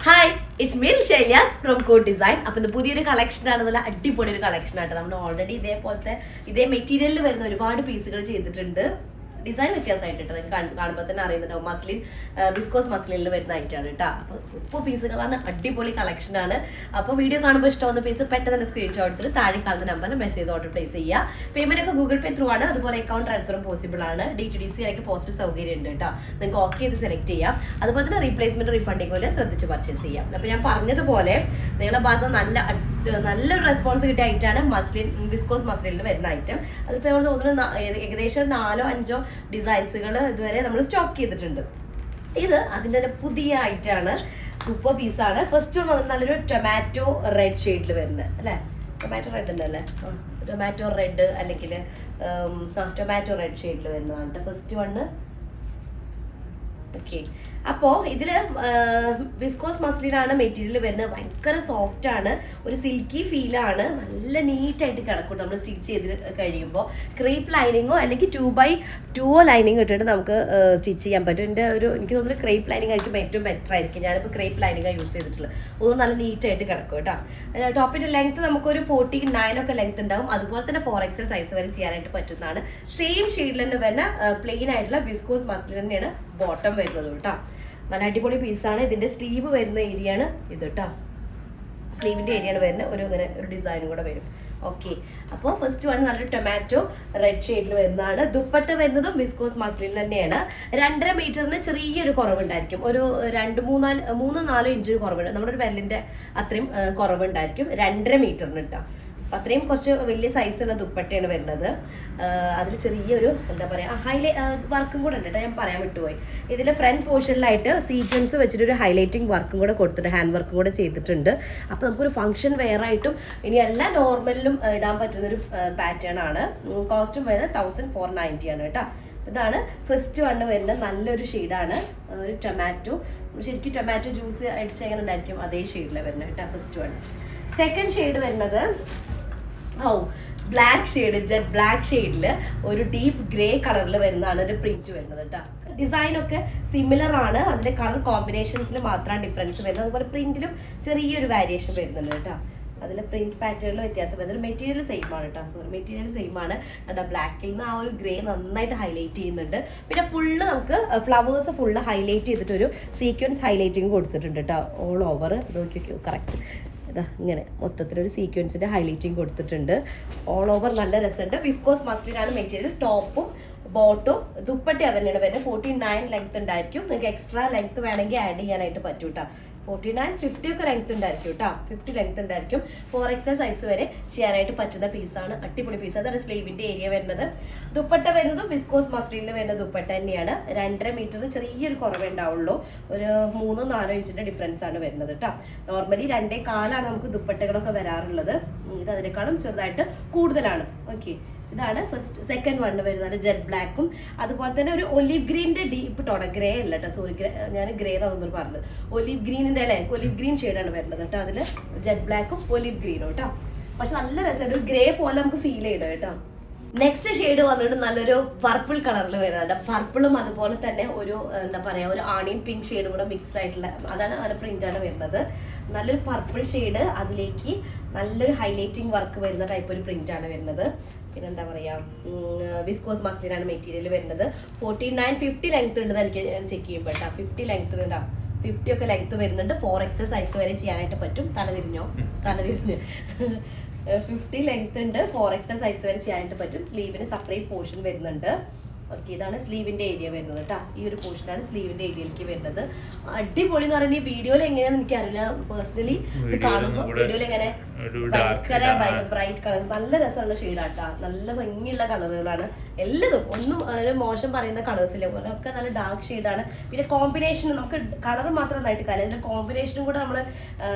Hi it's me ഷൈലിയാസ് from code design. അപ്പം ഇത് പുതിയൊരു കളക്ഷൻ ആണ്, നല്ല അടിപൊളി ഒരു കളക്ഷൻ ആയിട്ട് നമ്മൾ ഓൾറെഡി ഇതേ മെറ്റീരിയലിൽ വരുന്ന ഒരുപാട് പീസുകൾ ചെയ്തിട്ടുണ്ട്. ഡിസൈൻ വ്യത്യാസമായിട്ട് കേട്ടോ, നിങ്ങൾക്ക് കാണുമ്പോൾ തന്നെ അറിയുന്നുണ്ടാവും. മസ്ലിൻ വിസ്കോസ് മസ്ലിനിൽ വരുന്ന ഐറ്റാണ് കേട്ടോ. അപ്പോൾ സൂപ്പർ പീസുകളാണ്, അടിപൊളി കളക്ഷനാണ്. അപ്പോൾ വീഡിയോ കാണുമ്പോൾ ഇഷ്ടമാകുന്ന പീസ് പെട്ടെന്ന് തന്നെ സ്ക്രീൻഷോട്ട് എടുത്തിട്ട് താഴെ കാണുന്ന നമ്പറിൽ മെസ്സേജ് ഓർഡർ പ്ലേസ് ചെയ്യുക. പേയ്മെന്റ് ഒക്കെ ഗൂഗിൾ പേ ത്രൂ ആണ്, അതുപോലെ അക്കൗണ്ട് ട്രാൻസ്ഫറും പോസിബിൾ ആണ്. DTDC ആയിട്ട് പോസ്റ്റൽ സൗകര്യം ഉണ്ട് കേട്ടോ. നിങ്ങൾക്ക് ഓക്കെ ചെയ്ത് സെലക്ട് ചെയ്യാം. അതുപോലെ തന്നെ റീപ്ലേസ്മെന്റ് റീഫണ്ടിങ് പോലെ ശ്രദ്ധിച്ച് പർച്ചേസ് ചെയ്യാം. അപ്പോൾ ഞാൻ പറഞ്ഞതുപോലെ നിങ്ങളുടെ ഭാഗത്ത് നല്ലൊരു റെസ്പോൺസ് കിട്ടിയ ഐറ്റാണ് മസ്ലിൻ വിസ്കോസ് മസ്ലിനിൽ വരുന്ന ഐറ്റം. അതിപ്പോൾ നമ്മൾ തോന്നുന്നു ഏകദേശം 4-5 ഡിസൈൻസുകൾ ഇതുവരെ നമ്മൾ സ്റ്റോക്ക് ചെയ്തിട്ടുണ്ട്. ഇത് അതിൻ്റെ തന്നെ പുതിയ ഐറ്റാണ്, സൂപ്പർ പീസാണ്. ഫസ്റ്റ് വന്ന് നല്ലൊരു ടൊമാറ്റോ റെഡ് ഷെയ്ഡിൽ വരുന്നത് അല്ലേ, ടൊമാറ്റോ റെഡ് ഉണ്ടല്ലേ, ടൊമാറ്റോ റെഡ് അല്ലെങ്കിൽ ടൊമാറ്റോ റെഡ് ഷെയ്ഡിൽ വരുന്നതാണ് ഫസ്റ്റ് വണ്ണ്. ഓക്കെ, അപ്പോൾ ഇതിൽ വിസ്കോസ് മസ്ലിനാണ് മെറ്റീരിയൽ വരുന്നത്. ഭയങ്കര സോഫ്റ്റ് ആണ്, ഒരു സിൽക്കി ഫീലാണ്, നല്ല നീറ്റായിട്ട് കിടക്കും നമ്മൾ സ്റ്റിച്ച് ചെയ്ത് കഴിയുമ്പോൾ. ക്രേപ്പ് ലൈനിങ്ങോ അല്ലെങ്കിൽ 2x2 ലൈനിങ് ഇട്ടിട്ട് നമുക്ക് സ്റ്റിച്ച് ചെയ്യാൻ പറ്റും. എനിക്ക് തോന്നുന്നു ക്രേപ്പ് ലൈനിങ് ആയിരിക്കും ഏറ്റവും ബെറ്റർ ആയിരിക്കും. ഞാനിപ്പോൾ ക്രേപ്പ് ലൈനിങ്ങാണ് യൂസ് ചെയ്തിട്ടുള്ളത്. ഒന്നും നല്ല നീറ്റായിട്ട് കിടക്കും കേട്ടോ. ടോപ്പിൻ്റെ ലെങ്ത്ത് നമുക്കൊരു 49 ഒക്കെ ലെങ്ത്ത് ഉണ്ടാവും. അതുപോലെ തന്നെ 4XL സൈസ് വരെ ചെയ്യാനായിട്ട് പറ്റുന്നതാണ്. സെയിം ഷെയ്ഡിൽ തന്നെ വരുന്ന പ്ലെയിൻ ആയിട്ടുള്ള വിസ്കോസ് മസ്ലിൻ തന്നെയാണ് ബോട്ടം വരുന്നത് കേട്ടോ. നല്ല അടിപൊളി പീസാണ്. ഇതിൻ്റെ സ്ലീവ് വരുന്ന ഏരിയയാണ് ഇത് കേട്ടോ. സ്ലീവിൻ്റെ ഏരിയയാണ് വരുന്നത്. ഇങ്ങനെ ഒരു ഡിസൈനും കൂടെ വരും. ഓക്കെ, അപ്പോൾ ഫസ്റ്റ് വൺ നല്ലൊരു ടൊമാറ്റോ റെഡ് ഷെയ്ഡിൽ വരുന്നതാണ്. ദുപ്പട്ട വരുന്നതും വിസ്കോസ് മസ്ലിൻ തന്നെയാണ്. 2.5 മീറ്ററിന് ചെറിയൊരു കുറവുണ്ടായിരിക്കും. ഒരു 3-4 ഇഞ്ച് കുറവുണ്ട്. നമ്മുടെ ഒരു വെല്ലിൻ്റെ അത്രയും കുറവുണ്ടായിരിക്കും 2.5 മീറ്ററിന് കേട്ടോ. അത്രയും കുറച്ച് വലിയ സൈസുള്ള ദുപ്പട്ടയാണ് വരുന്നത്. അതിൽ ചെറിയൊരു എന്താ പറയുക വർക്കും കൂടെ ഉണ്ട് കേട്ടോ, ഞാൻ പറയാൻ വിട്ടുപോയി. ഇതിൽ ഫ്രണ്ട് പോർഷനിലായിട്ട് സീക്വൻസ് വെച്ചിട്ടൊരു ഹൈലൈറ്റിംഗ് വർക്കും കൂടെ കൊടുത്തിട്ട് ഹാൻഡ് വർക്കും കൂടെ ചെയ്തിട്ടുണ്ട്. അപ്പോൾ നമുക്കൊരു ഫംഗ്ഷൻ വെയർ ആയിട്ടും ഇനി എല്ലാ നോർമലിലും ഇടാൻ പറ്റുന്നൊരു പാറ്റേൺ ആണ്. കോസ്റ്റും വരുന്നത് 1490 ആണ് കേട്ടോ. ഇതാണ് ഫസ്റ്റ് വണ്ണ് വരുന്നത്. നല്ലൊരു ഷെയ്ഡാണ്, ഒരു ടൊമാറ്റോ, ശരിക്കും ടൊമാറ്റോ ജ്യൂസ് അടിച്ച് എങ്ങനെ ഉണ്ടായിരിക്കും അതേ ഷെയ്ഡിലാണ് വരുന്നത് കേട്ടോ ഫസ്റ്റ് വൺ. സെക്കൻഡ് ഷെയ്ഡ് വരുന്നത് ബ്ലാക്ക് ഷെയ്ഡ്, ജെറ്റ് ബ്ലാക്ക് ഷെയ്ഡിൽ ഒരു ഡീപ്പ് ഗ്രേ കളറിൽ വരുന്നതാണ് ഒരു പ്രിന്റ് വരുന്നത് കേട്ടോ. ഡിസൈനൊക്കെ സിമിലർ ആണ്, അതിൻ്റെ കളർ കോമ്പിനേഷൻസിൽ മാത്രമാണ് ഡിഫറൻസ് വരുന്നത്. അതുപോലെ പ്രിന്റിലും ചെറിയൊരു വേരിയേഷൻ വരുന്നുണ്ട് കേട്ടോ. അതിൽ പ്രിന്റ് പാറ്റേണിൽ വ്യത്യാസം വരുന്നത്. മെറ്റീരിയൽ സെയിം ആണ് കേട്ടോ, മെറ്റീരിയൽ സെയിം ആണ് കേട്ടോ. ബ്ലാക്കിൽ നിന്ന് ആ ഒരു ഗ്രേ നന്നായിട്ട് ഹൈലൈറ്റ് ചെയ്യുന്നുണ്ട്. പിന്നെ ഫുള്ള് നമുക്ക് ഫ്ലവേഴ്സ് ഫുള്ള് ഹൈലൈറ്റ് ചെയ്തിട്ടൊരു സീക്വൻസ് ഹൈലൈറ്റിങ് കൊടുത്തിട്ടുണ്ട് കേട്ടോ. ഓൾ ഓവർ നോക്കിയോ കറക്റ്റ് ഇതാ ഇങ്ങനെ മൊത്തത്തിലൊരു സീക്വൻസിൻ്റെ ഹൈലൈറ്റിങ് കൊടുത്തിട്ടുണ്ട്. ഓൾ ഓവർ നല്ല രസമുണ്ട്. വിസ്കോസ് മസ്ലിനാണ് മെറ്റീരിയൽ. ടോപ്പും ബോട്ടും ദുപ്പട്ട തന്നെയാണ് വരുന്നത്. 49 ലെങ്ത് ഉണ്ടായിരിക്കും. നിങ്ങൾക്ക് എക്സ്ട്രാ ലെങ്ത് വേണമെങ്കിൽ ആഡ് ചെയ്യാനായിട്ട് പറ്റും കേട്ടോ. 49, 50 ഒക്കെ ലെങ്ത് ഉണ്ടായിരിക്കും കേട്ടോ. 50 ലെങ്ത് ഉണ്ടായിരിക്കും. 4XL സൈസ് വരെ ചെയ്യാനായിട്ട് പറ്റുന്ന പീസാണ്. അടിപൊളി പീസ്. അതാണ് സ്ലീവിൻ്റെ ഏരിയ വരുന്നത്. ദുപ്പട്ട വരുന്നതും വിസ്കോസ് മസ്ലിനിൽ വരുന്ന ദുപ്പട്ട തന്നെയാണ്. 2.5 മീറ്റർ ചെറിയൊരു കുറവേ ഉണ്ടാവുള്ളൂ. ഒരു 3-4 ഇഞ്ചിൻ്റെ ഡിഫറൻസ് ആണ് വരുന്നത് കേട്ടോ. നോർമലി 2.25 നമുക്ക് ദുപ്പട്ടകളൊക്കെ വരാറുള്ളത്. ഇത് അതിനേക്കാളും ചെറുതായിട്ട് കൂടുതലാണ്. ഓക്കെ, ഇതാണ് സെക്കൻഡ് വണ്ണ് വരുന്നത്. ജെറ്റ് ബ്ലാക്കും അതുപോലെ തന്നെ ഒരു ഒലിവ് ഗ്രീനിന്റെ ഡീപ്പ് ടോണ, ഗ്രേ അല്ല കേട്ടോ, സോറി, ഞാൻ ഗ്രേ ആണെന്ന് പറഞ്ഞത്. ഒലിവ് ഗ്രീനിന്റെ അല്ലേ, ഒലിവ് ഗ്രീൻ ഷെയ്ഡാണ് വരുന്നത് കേട്ടോ. അതിൽ ജെറ്റ് ബ്ലാക്കും ഒലിവ് ഗ്രീനും കേട്ടോ. പക്ഷെ നല്ല രസമുണ്ട്, ഒരു ഗ്രേ പോലെ നമുക്ക് ഫീൽ ചെയ്യണം കേട്ടോ. നെക്സ്റ്റ് ഷെയ്ഡ് വന്നിട്ട് നല്ലൊരു പർപ്പിൾ കളറിൽ വരുന്നുണ്ട്. പർപ്പിളും അതുപോലെ തന്നെ ഒരു എന്താ പറയുക, ഒരു ആണിയൻ പിങ്ക് ഷെയ്ഡും കൂടെ മിക്സ് ആയിട്ടുള്ള അതാണ് പ്രിന്റാണ് വരുന്നത്. നല്ലൊരു പർപ്പിൾ ഷെയ്ഡ്, അതിലേക്ക് നല്ലൊരു ഹൈലൈറ്റിംഗ് വർക്ക് വരുന്ന ടൈപ്പ് ഒരു പ്രിന്റാണ് വരുന്നത്. പിന്നെ എന്താ പറയുക, വിസ്കോസ് മസ്ലിനാണ് മെറ്റീരിയൽ വരുന്നത്. 49, 50 ലെങ്ത് ഉണ്ടെന്ന് എനിക്ക് ചെക്ക് ചെയ്യുമ്പോൾ കേട്ടോ. 50 ലെങ്ത് വേണ്ട, 50 ഒക്കെ ലെങ്ത് വരുന്നുണ്ട്. 4XL സൈസ് വരെ ചെയ്യാനായിട്ട് പറ്റും. തലതിരിഞ്ഞ് 50 ലെങ്ത് ഉണ്ട്. 4XL സൈസ് വരെ ചെയ്യാനായിട്ട് പറ്റും. സ്ലീവിന് സെപ്പറേറ്റ് പോർഷൻ വരുന്നുണ്ട്. ഓക്കെ, ഇതാണ് സ്ലീവിൻ്റെ ഏരിയ വരുന്നത് കേട്ടോ. ഈ ഒരു പോർഷനാണ് സ്ലീവിൻ്റെ ഏരിയയിലേക്ക് വരുന്നത്. അടിപൊളി എന്ന് പറഞ്ഞാൽ വീഡിയോയിൽ എങ്ങനെയാണെന്ന് എനിക്കറിയില്ല. പേഴ്സണലി ഇത് കാണുമ്പോൾ വീഡിയോയിൽ എങ്ങനെ ഭയങ്കര ബ്രൈറ്റ് കളർ, നല്ല രസമുള്ള ഷെയ്ഡാട്ടാ. നല്ല ഭംഗിയുള്ള കളറുകളാണ് എല്ലാതും. ഒന്നും ഒരു മോശം പറയുന്ന കളേഴ്സില്ല, ഒക്കെ നല്ല ഡാർക്ക് ഷെയ്ഡാണ്. പിന്നെ കോമ്പിനേഷൻ, നമുക്ക് കളർ മാത്രം നന്നായിട്ട് കാര്യം, അതിൻ്റെ കോമ്പിനേഷനും കൂടെ നമ്മൾ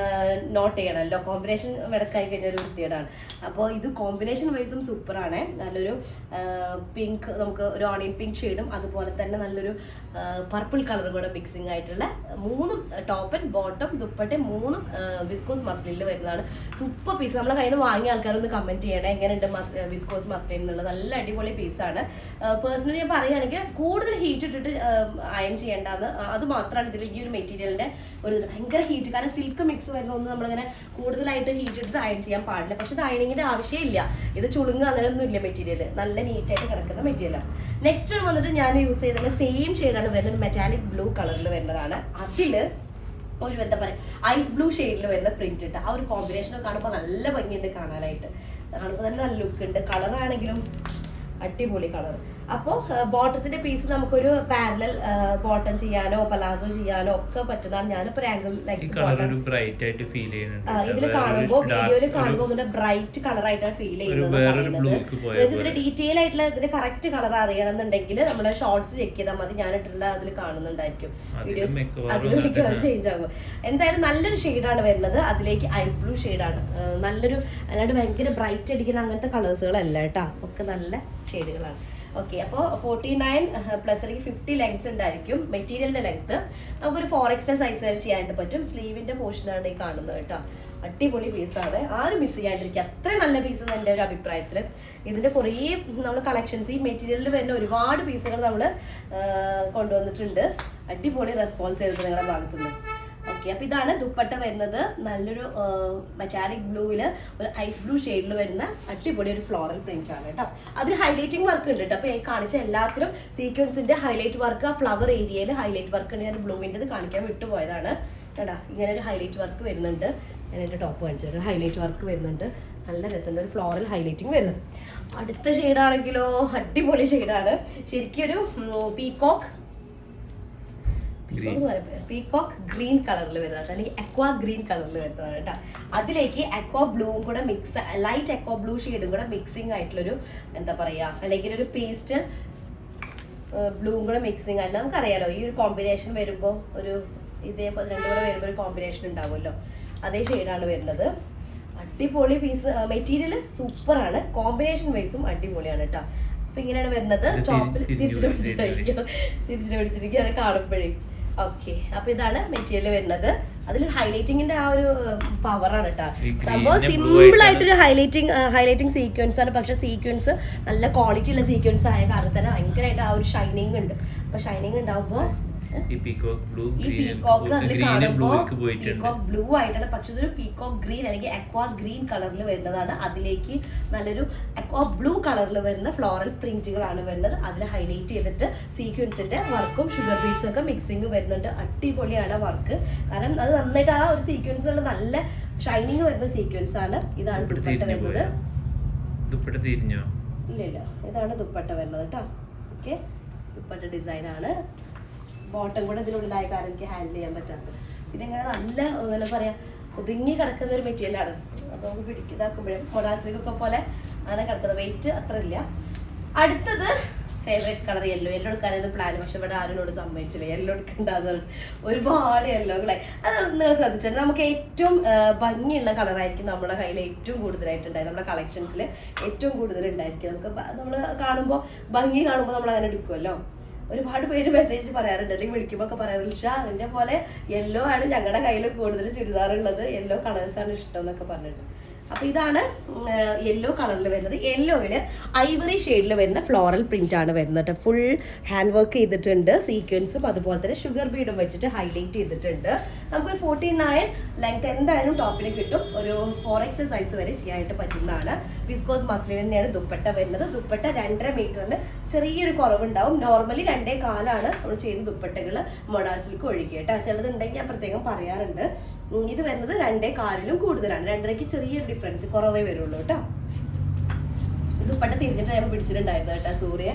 നോട്ട് ചെയ്യണമല്ലോ. കോമ്പിനേഷൻ വിടക്കായി കഴിഞ്ഞ ഒരു വൃത്തികേടാണ്. അപ്പോൾ ഇത് കോമ്പിനേഷൻ വൈസും സൂപ്പറാണ്. നല്ലൊരു പിങ്ക്, നമുക്ക് ഒരു ഓണിയൻ പിങ്ക് ഷെയ്ഡും അതുപോലെ തന്നെ നല്ലൊരു പർപ്പിൾ കളറും കൂടെ മിക്സിംഗ് ആയിട്ടുള്ള 3 top and bottom dupatta 3 viscose മസ്ലിനിൽ വരുന്നതാണ്. Super piece. നമ്മളെ കയ്യിൽ നിന്ന് വാങ്ങിയ ആൾക്കാരൊന്ന് കമന്റ് ചെയ്യണേ എങ്ങനെയുണ്ട് വിസ്കോസ് മസ്ലിൻ എന്നുള്ളത്. നല്ല അടിപൊളി പീസാണ്. പേഴ്സണലി ഞാൻ പറയുകയാണെങ്കിൽ കൂടുതൽ ഹീറ്റ് ഇട്ടിട്ട് അയൺ ചെയ്യേണ്ടത്. അത് മാത്രമാണ് ഇതിൽ ഈ ഒരു മെറ്റീരിയലിന്റെ ഒരു ഭയങ്കര ഹീറ്റ്. കാരണം സിൽക്ക് മിക്സ് വരുന്ന ഒന്നും നമ്മളിങ്ങനെ കൂടുതലായിട്ട് ഹീറ്റ് ഇട്ടിട്ട് അയൺ ചെയ്യാൻ പാടില്ല. പക്ഷെ ഇത് അയണിങ്ങിന്റെ ആവശ്യമില്ല. ഇത് ചുളുങ്ങുക അങ്ങനെയൊന്നും ഇല്ല. മെറ്റീരിയൽ നല്ല നീറ്റായിട്ട് കിടക്കുന്ന മെറ്റീരിയലാണ്. നെക്സ്റ്റ് വന്നിട്ട് ഞാൻ യൂസ് ചെയ്തതിൽ സെയിം ഷെയ്ഡാണ് വരുന്നത്. മെറ്റാലിക് ബ്ലൂ കളറിൽ വരുന്നതാണ്. അതില് ഒരു എന്താ പറയുക ഐസ് ബ്ലൂ ഷെയ്ഡിൽ വരുന്ന പ്രിന്റ് ഇട്ട് ആ ഒരു കോമ്പിനേഷൻ കാണുമ്പോൾ നല്ല ഭംഗിയുണ്ട് കാണാനായിട്ട്. കാണുമ്പോൾ തന്നെ നല്ല ലുക്ക് ഉണ്ട്. കളറാണെങ്കിലും അടിപൊളി കളർ. അപ്പോൾ ബോട്ടത്തിന്റെ പീസ് നമുക്കൊരു പാരലൽ ബോട്ടം ചെയ്യാനോ പലാസോ ചെയ്യാനോ ഒക്കെ പറ്റുന്നതാണ്. ഞാനിപ്പോ ഇതിൽ കാണുമ്പോൾ വീഡിയോയിൽ കാണുമ്പോൾ ഇതിന്റെ ബ്രൈറ്റ് കളർ ആയിട്ടാണ് ഫീൽ ചെയ്യുന്നത്. ഇതിന്റെ ഡീറ്റെയിൽ ആയിട്ടുള്ള ഇതിന്റെ കറക്റ്റ് കളർ അറിയണമെന്നുണ്ടെങ്കിൽ നമ്മുടെ ഷോർട്സ് ചെക്ക് ചെയ്താൽ മതി. ഞാൻ ഇട്ടിട്ടുള്ള അതിൽ കാണുന്നുണ്ടായിരിക്കും. വീഡിയോ അതിൽ ചേഞ്ച് ആകും. എന്തായാലും നല്ലൊരു ഷെയ്ഡാണ് വരുന്നത്. അതിലേക്ക് ഐസ് ബ്ലൂ ഷെയ്ഡാണ്. നല്ലൊരു അല്ലാണ്ട് ഭയങ്കര ബ്രൈറ്റ് അടിക്കുന്ന അങ്ങനത്തെ കളേഴ്സുകളല്ല കേട്ടോ. ഒക്കെ നല്ല ഷെയ്ഡുകളാണ്. ഓക്കെ, അപ്പോൾ 49 പ്ലസ് അല്ലെങ്കിൽ 50 ലെങ്ത് ഉണ്ടായിരിക്കും മെറ്റീരിയലിന്റെ ലെങ്ത്. നമുക്കൊരു 4XL സൈസ് വരെ ചെയ്യാനായിട്ട് പറ്റും. സ്ലീവിന്റെ പോർഷനാണ് ഈ കാണുന്നത് കേട്ടോ. അടിപൊളി പീസാണ്. ആരും മിസ് ചെയ്യാണ്ടിരിക്കുക. അത്രയും നല്ല പീസ് എന്ന് എൻ്റെ ഒരു അഭിപ്രായത്തിൽ. ഇതിന്റെ കുറേ നമ്മൾ കളക്ഷൻസ് ഈ മെറ്റീരിയലിൽ വരുന്ന ഒരുപാട് പീസുകൾ നമ്മൾ കൊണ്ടുവന്നിട്ടുണ്ട്. അടിപൊളി റെസ്പോൺസ് ചെയ്തത് നിങ്ങളുടെ ഭാഗത്തുനിന്ന്. ഓക്കെ, അപ്പൊ ഇതാണ് ദുപ്പട്ട വരുന്നത്. നല്ലൊരു മെറ്റാലിക് ബ്ലൂവില് ഒരു ഐസ് ബ്ലൂ ഷെയ്ഡിൽ വരുന്ന അടിപൊളി ഒരു ഫ്ലോറൽ പ്രിന്റ് ആണ് കേട്ടോ. അതിൽ ഹൈലൈറ്റിംഗ് വർക്ക് ഉണ്ട് കേട്ടോ. അപ്പൊ ഈ കാണിച്ച എല്ലാത്തിലും സീക്വൻസിന്റെ ഹൈലൈറ്റ് വർക്ക്, ആ ഫ്ലവർ ഏരിയയിൽ ഹൈലൈറ്റ് വർക്ക് ഉണ്ട്. ഞാൻ ബ്ലൂവിൻ്റെ കാണിക്കാൻ വിട്ടുപോയതാണ് കേട്ടാ. ഇങ്ങനെ ഒരു ഹൈലൈറ്റ് വർക്ക് വരുന്നുണ്ട്. ഞാൻ എൻ്റെ ടോപ്പ് കാണിച്ചു ഒരു ഹൈലൈറ്റ് വർക്ക് വരുന്നുണ്ട്. നല്ല രസമുണ്ട്. ഒരു ഫ്ലോറൽ ഹൈലൈറ്റിംഗ് വരുന്നത്. അടുത്ത ഷെയ്ഡാണെങ്കിലോ അടിപൊളി ഷെയ്ഡാണ്. ശരിക്കും ഒരു പീകോക്ക് ഗ്രീൻ കളറിൽ വരുന്നതാണ്, അല്ലെങ്കിൽ അക്വാ ഗ്രീൻ കളറിൽ വരുന്നതാണ് കേട്ടോ. അതിലേക്ക് അക്വാ ബ്ലൂവും കൂടെ മിക്സ്, ലൈറ്റ് അക്വാ ബ്ലൂ ഷെയ്ഡും കൂടെ മിക്സിങ് ആയിട്ടുള്ളൊരു എന്താ പറയുക, അല്ലെങ്കിൽ ഒരു പേസ്റ്റൽ ബ്ലൂവും കൂടെ മിക്സിങ് ആയിട്ട് നമുക്കറിയാലോ ഈ ഒരു കോമ്പിനേഷൻ വരുമ്പോൾ ഒരു ഇതേപോലെ രണ്ടും കൂടെ വരുമ്പോൾ ഒരു കോമ്പിനേഷൻ ഉണ്ടാവുമല്ലോ. അതേ ഷെയ്ഡാണ് വരുന്നത്. അടിപൊളി പീസ്. മെറ്റീരിയൽ സൂപ്പറാണ്. കോമ്പിനേഷൻ വൈസും അടിപൊളിയാണ് കേട്ടോ. അപ്പൊ ഇങ്ങനെയാണ് വരുന്നത്. ടോപ്പിൽ തിരിച്ചിട്ട് പിടിച്ചിരിക്കുക അത് കാണുമ്പോഴേ. ഓക്കെ, അപ്പൊ ഇതാണ് മെറ്റീരിയൽ വരുന്നത്. അതിലൊരു ഹൈലൈറ്റിങ്ങിന്റെ ആ ഒരു പവറാണ് കേട്ടോ. സംഭവം സിമ്പിൾ ആയിട്ടൊരു ഹൈലൈറ്റിംഗ് സീക്വൻസ് ആണ്. പക്ഷെ സീക്വൻസ് നല്ല ക്വാളിറ്റി ഉള്ള സീക്വൻസ് ആയ കാരണം തന്നെ ഭയങ്കരമായിട്ട് ആ ഒരു ഷൈനിങ് ഉണ്ട്. അപ്പൊ ഷൈനിങ് ഉണ്ടാവുമ്പോൾ ഈ പീകോക്ക് ബ്ലൂ ആയിട്ടാണ്. പക്ഷെ ഇതൊരു പീകോക്ക് ഗ്രീൻ അല്ലെങ്കിൽ അക്വാ ഗ്രീൻ കളറിൽ വരുന്നതാണ്. അതിലേക്ക് നല്ലൊരു അക്വാ ബ്ലൂ കളറിൽ വരുന്ന ഫ്ലോറൽ പ്രിന്റുകളാണ് വരുന്നത്. അതിൽ ഹൈലൈറ്റ് ചെയ്തിട്ട് സീക്വൻസിന്റെ വർക്കും ഷുഗർ ബീഡ്സും ഒക്കെ മിക്സിങ് വരുന്നുണ്ട്. അടിപൊളിയാണ് വർക്ക്. കാരണം അത് നന്നായിട്ട് ആ ഒരു സീക്വൻസ് നല്ല ഷൈനിങ് വരുന്ന സീക്വൻസ് ആണ്. ഇതാണ് ദുപ്പട്ട വരുന്നത്. ഇല്ല, ഇതാണ് ദുപ്പട്ട വരുന്നത് കേട്ടോ. ഓക്കെ, ദുപ്പട്ട ഡിസൈൻ ആണ്. ബോട്ടം കൂടെ ഇതിനുള്ളിലായ കാരണം എനിക്ക് ഹാൻഡിൽ ചെയ്യാൻ പറ്റാത്തത്. ഇതിങ്ങനെ നല്ല എന്താ പറയാ ഒതുങ്ങി കിടക്കുന്ന ഒരു മെറ്റീരിയലാണ്. അപ്പൊ നമുക്ക് പിടിക്കുന്നതാക്കുമ്പോഴും മൊഡാസിലൊക്കെ പോലെ അങ്ങനെ കിടക്കുന്നത്. വെയിറ്റ് അത്ര ഇല്ല. അടുത്തത് ഫേവറേറ്റ് കളർ യെല്ലോ എടുക്കാനായിരുന്നു പ്ലാൻ. പക്ഷെ ഇവിടെ ആരോട് സമ്മതിച്ചില്ല. യെല്ലോ എടുക്കണ്ടെന്ന് ഒരുപാട് യെല്ലോകളായി. അത് നിങ്ങൾ ശ്രദ്ധിച്ചിട്ടുണ്ട്. നമുക്ക് ഏറ്റവും ഭംഗിയുള്ള കളറായിരിക്കും നമ്മുടെ കയ്യിൽ ഏറ്റവും കൂടുതലായിട്ടുണ്ടായി. നമ്മുടെ കളക്ഷൻസിൽ ഏറ്റവും കൂടുതൽ ഉണ്ടായിരിക്കും. നമുക്ക് നമ്മൾ കാണുമ്പോൾ ഭംഗി കാണുമ്പോൾ നമ്മൾ അങ്ങനെ എടുക്കുമല്ലോ. ഒരുപാട് പേര് മെസ്സേജ് പറയാറുണ്ട്, അല്ലെങ്കിൽ വിളിക്കുമ്പോൾ ഒക്കെ പറയാറുണ്ട്, ഷാ അതിൻ്റെ പോലെ യെല്ലോ ആണ് ഞങ്ങളുടെ കയ്യിൽ കൂടുതൽ ചുരിദാറുള്ളത്, യെല്ലോ കളേഴ്സാണ് ഇഷ്ടം എന്നൊക്കെ പറഞ്ഞിട്ട്. അപ്പൊ ഇതാണ് യെല്ലോ കളറിൽ വരുന്നത്. യെല്ലോയില് ഐവറി ഷെയ്ഡിൽ വരുന്ന ഫ്ലോറൽ പ്രിന്റ് ആണ് വരുന്നത്. ഫുൾ ഹാൻഡ് വർക്ക് ചെയ്തിട്ടുണ്ട്. സീക്വൻസും അതുപോലെ തന്നെ ഷുഗർ ബീഡും വെച്ചിട്ട് ഹൈലൈറ്റ് ചെയ്തിട്ടുണ്ട്. നമുക്കൊരു 49 ലെങ്ത് എന്തായാലും ടോപ്പിന് കിട്ടും. ഒരു 4XL സൈസ് വരെ ചെയ്യാനായിട്ട് പറ്റുന്നതാണ്. വിസ്കോസ് മസ്ലിൻ തന്നെയാണ് ദുപ്പട്ട വരുന്നത്. ദുപ്പട്ട 2.5 മീറ്ററിന് ചെറിയൊരു കുറവുണ്ടാവും. നോർമലി 2.25 നമ്മൾ ചെയ്യുന്ന ദുപ്പട്ടകൾ മൊഡാൾസിലേക്ക് ഒഴുകി കേട്ടോ. ചിലതുണ്ടെങ്കിൽ ഞാൻ പ്രത്യേകം പറയാറുണ്ട്. ഇത് വരുന്നത് 2.25 കൂടുതലാണ്. 2.5 ചെറിയൊരു ഡിഫറൻസ് കുറവേ വരുള്ളൂ കേട്ടോ. ദുപ്പട്ട തിരിഞ്ഞിട്ട് ഞാൻ പിടിച്ചിട്ടുണ്ടായിരുന്നു കേട്ടോ സൂര്യ.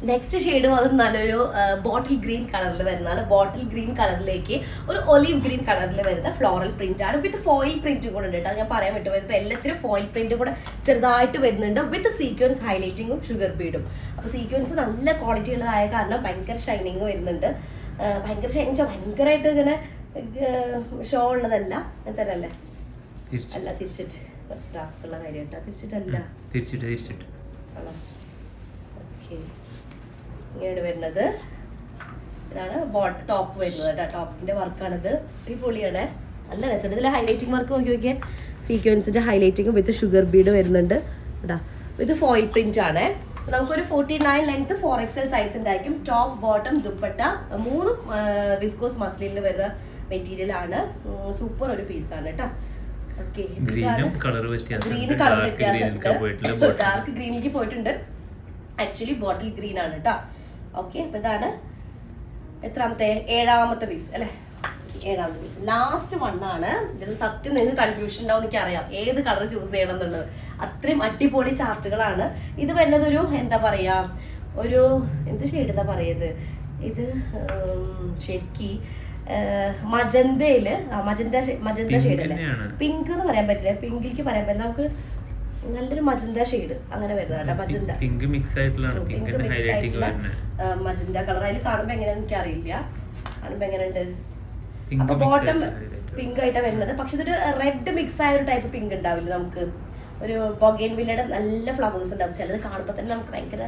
നെക്സ്റ്റ് ഷെയ്ഡ് വന്നത് നല്ലൊരു ബോട്ടിൽ ഗ്രീൻ കളറിൽ വരുന്നതാണ്. ബോട്ടിൽ ഗ്രീൻ കളറിലേക്ക് ഒരു ഒലീവ് ഗ്രീൻ കളറിൽ വരുന്ന ഫ്ലോറൽ പ്രിന്റ് ആണ്. വിത്ത് ഫോയിൽ പ്രിന്റ് കൂടെ ഉണ്ട് കേട്ടോ. ഞാൻ പറയാൻ പറ്റും, ഇപ്പൊ എല്ലാത്തിനും ഫോയിൽ പ്രിന്റ് കൂടെ ചെറുതായിട്ട് വരുന്നുണ്ട്. വിത്ത് സീക്വൻസ് ഹൈലൈറ്റിങ്ങും ഷുഗർ ബീഡും. അപ്പൊ സീക്വൻസ് നല്ല ക്വാളിറ്റി ഉള്ളതായ കാരണം ഭയങ്കര ഷൈനിങ് വരുന്നുണ്ട്. ഭയങ്കര ഷൈനിങ് ഭയങ്കരമായിട്ട് ഇങ്ങനെ ഷോ ഉള്ളതല്ല. എന്തല്ലേ അല്ല, തിരിച്ചിട്ട് കുറച്ച് ടാസ്ക് ഉള്ള കാര്യം കേട്ടോ. തിരിച്ചിട്ടല്ല, തിരിച്ചിട്ട് ഓക്കെ. ഇങ്ങനെയാണ് വരുന്നത്. ഇതാണ് ടോപ്പ് വരുന്നത് കേട്ടോ. ടോപ്പിന്റെ വർക്കാണിത്. അടിപൊളിയാണ്. നല്ല രസമുണ്ട്. ഇതിൽ ഹൈലൈറ്റിംഗ് വർക്ക് നോക്കിയൊക്കെ സീക്വൻസിന്റെ ഹൈലൈറ്റിംഗ് വിത്ത് ഷുഗർ ബീഡ് വരുന്നുണ്ട് കേട്ടോ. ഇത് ഫോയിൽ പ്രിന്റ് ആണ്. നമുക്കൊരു 49 ലെങ്ത് 4XL സൈസ് ഉണ്ടായിരിക്കും. ടോപ്പ് ബോട്ടം ദുപ്പട്ട മൂന്നും വിസ്കോസ് മസ്ലിനിൽ വരുന്ന മെറ്റീരിയൽ ആണ്. സൂപ്പർ ഒരു പീസാണ് കേട്ടോ. ഓക്കെ, ഗ്രീൻ കളർ വ്യത്യാസം, ഡാർക്ക് ഗ്രീനിലേക്ക് പോയിട്ടുണ്ട്. ആക്ച്വലി ബോട്ടിൽ ഗ്രീൻ ആണ് കേട്ടോ. ഓക്കെ, അപ്പൊ ഇതാണ് എത്രാമത്തെ 7ാമത്തെ പീസ് അല്ലെ? 7ാമത്തെ പീസ്, ലാസ്റ്റ് വണ്ണാണ്. ഇതിൽ സത്യം നിങ്ങൾക്ക് കൺഫ്യൂഷൻ ഉണ്ടാവും, എനിക്ക് അറിയാം ഏത് കളർ ചൂസ് ചെയ്യണം എന്നുള്ളത്. അത്രയും അടിപൊളി ചാർട്ടുകളാണ്. ഇത് വരുന്നത് ഒരു എന്താ പറയാ, ഒരു എന്ത് ഷെയ്ഡ് എന്താ പറയുന്നത്, ഇത് ശരിക്ക് മജന്തയില് മജന്ത ഷെയ്ഡ് അല്ലേ, പിങ്ക് എന്ന് പറയാൻ പറ്റില്ല, പിങ്കിലേക്ക് പറയാൻ പറ്റില്ല, നമുക്ക് നല്ലൊരു മജന്ത ഷെയ്ഡ് അങ്ങനെ വരുന്നതാണ്. മജന്ത പിങ്ക് മിക്സ് ആയിട്ടുള്ള മജന്ത കളർ. അതിൽ കാണുമ്പോ എങ്ങനെയാന്ന് എനിക്ക് അറിയില്ല, കാണുമ്പോ എങ്ങനെയുണ്ട്. അപ്പൊ ബോട്ടം പിങ്ക് ആയിട്ടാണ് വരുന്നത്. പക്ഷെ ഇതൊരു റെഡ് മിക്സ് ആയ ഒരു ടൈപ്പ് പിങ്ക് ഉണ്ടാവില്ല, നമുക്ക് ഒരു ബൊഗൈൻവില്ലയുടെ നല്ല ഫ്ലവേഴ്സ് ഉണ്ടാവും. ചിലത് കാണുമ്പോൾ തന്നെ നമുക്ക് ഭയങ്കര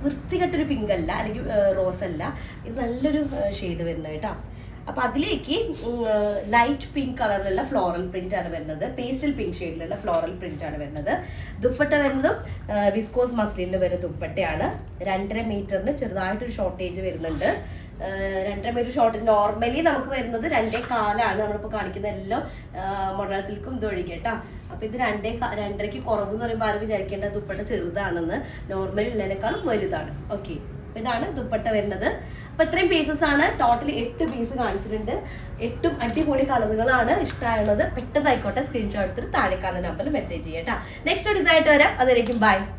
വൃത്തികെട്ടൊരു പിങ്ക് അല്ല, അല്ലെങ്കിൽ റോസ് അല്ല, ഇത് നല്ലൊരു ഷെയ്ഡ് വരുന്നത് കേട്ടോ. അപ്പൊ അതിലേക്ക് ലൈറ്റ് പിങ്ക് കളറിലുള്ള ഫ്ലോറൽ പ്രിന്റ് ആണ് വരുന്നത്. പേസ്റ്റൽ പിങ്ക് ഷെയ്ഡിലുള്ള ഫ്ലോറൽ പ്രിന്റ് ആണ് വരുന്നത്. ദുപ്പട്ട വരുന്നതും വിസ്കോസ് മസ്ലിനിൽ വരുന്ന ദുപ്പട്ടയാണ്. 2.5 മീറ്ററിന് ചെറുതായിട്ടൊരു ഷോർട്ടേജ് വരുന്നുണ്ട്. 2.5 മീറ്റർ ഷോർട്ട് നോർമലി നമുക്ക് വരുന്നത് 2.25 നമ്മളിപ്പോൾ കാണിക്കുന്ന എല്ലാം മോഡൽ സിൽക്കും ഇതൊഴികെ കേട്ടോ. അപ്പൊ ഇത് 2.5 കുറവ് എന്ന് പറയുമ്പോൾ ആരും വിചാരിക്കേണ്ട ദുപ്പട്ട ചെറുതാണെന്ന്, നോർമലി ഉള്ളതിനേക്കാളും വലുതാണ്. ഓക്കെ, ഇതാണ് ദുപ്പട്ട വരുന്നത്. അപ്പൊ ഇത്രയും പീസസ് ആണ്. ടോട്ടലി 8 പീസ് കാണിച്ചിട്ടുണ്ട്. 8ഉം അടിപൊളി കളറുകളാണ്. ഇഷ്ടമായുള്ളത് പെട്ടെന്നായിക്കോട്ടെ സ്ക്രീൻഷോട്ട് എടുത്തിട്ട് താഴെ കാണുന്ന നമ്പറിൽ മെസ്സേജ് ചെയ്യട്ടോ. നെക്സ്റ്റ് ഡിസൈൻ ആയിട്ട് വരാം. അതിലേക്കും ബൈ.